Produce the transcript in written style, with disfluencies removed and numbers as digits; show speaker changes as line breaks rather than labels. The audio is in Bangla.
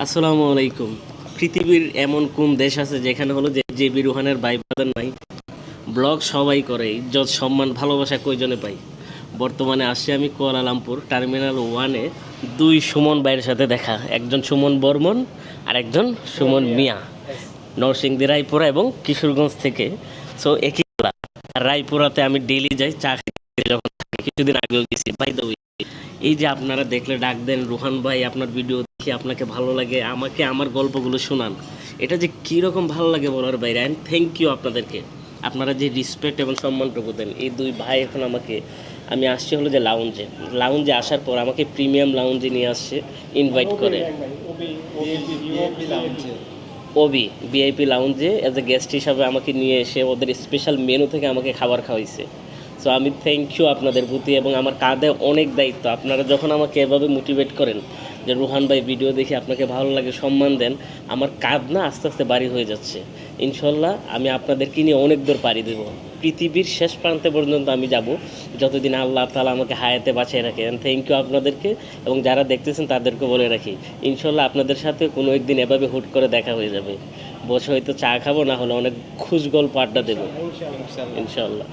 আসসালামু আলাইকুম। পৃথিবীর এমন কোন দেশ আছে যেখানে হলো যে জেবি রুহানের ভাই ব্রাদার নাই? ব্লগ সবাই করে, ইজ্জত সম্মান ভালোবাসা কয়জনে পাই? বর্তমানে আসছি আমি কুয়ালালামপুর টার্মিনাল ওয়ানে। দুই সুমন ভাইয়ের সাথে দেখা, একজন সুমন বর্মন আর একজন সুমন মিয়া, নরসিংদী রায়পুরা এবং কিশোরগঞ্জ থেকে। সো একই ক্লাস। আর রায়পুরাতে আমি ডেইলি যাই চা খেতে, যখন থাকি। কিছুদিন আগেও গেছি। বাই দ্য ওয়ে, এই যে আপনারা দেখলে ডাক দেন রুহান ভাই, আপনার ভিডিও দেখি আপনাকে ভালো লাগে, আমাকে আমার গল্পগুলো শোনান, এটা যে কীরকম ভালো লাগে বলার বাইরে। অ্যান্ড থ্যাংক ইউ আপনাদেরকে। আপনারা যে রেসপেক্ট এবং সম্মানটুকু দেন। এই দুই ভাই এখন আমাকে, আমি আসছি হলো যে লাউঞ্জে, লাউঞ্জে আসার পর আমাকে প্রিমিয়াম লাউঞ্জে নিয়ে আসছে, ইনভাইট করে। ওবি ভিআইপি লাউঞ্জে অ্যাজ এ গেস্ট হিসাবে আমাকে নিয়ে এসে ওদের স্পেশাল মেনু থেকে আমাকে খাবার খাওয়াইছে। সো আমি থ্যাংক ইউ আপনাদের প্রতি। এবং আমার কাঁধে অনেক দায়িত্ব। আপনারা যখন আমাকে এভাবে মোটিভেট করেন যে রুহান ভাই ভিডিও দেখে আপনাকে ভালো লাগে, সম্মান দেন, আমার কাঁধ না আস্তে আস্তে বাড়ি হয়ে যাচ্ছে। ইনশাল্লাহ আমি আপনাদেরকে নিয়ে অনেক দূর পাড়ি দেবো। পৃথিবীর শেষ প্রান্তে পর্যন্ত আমি যাব, যতদিন আল্লাহ তাআলা আমাকে হায়াতে বাঁচিয়ে রাখে। থ্যাংক ইউ আপনাদেরকে। এবং যারা দেখতেছেন তাদেরকে বলে রাখি, ইনশাল্লাহ আপনাদের সাথে কোনো একদিন এভাবে হুট করে দেখা হয়ে যাবে। বসে হয়তো চা খাবো, না হলে অনেক খুশ গল্প আড্ডা দেবো ইনশাল্লাহ।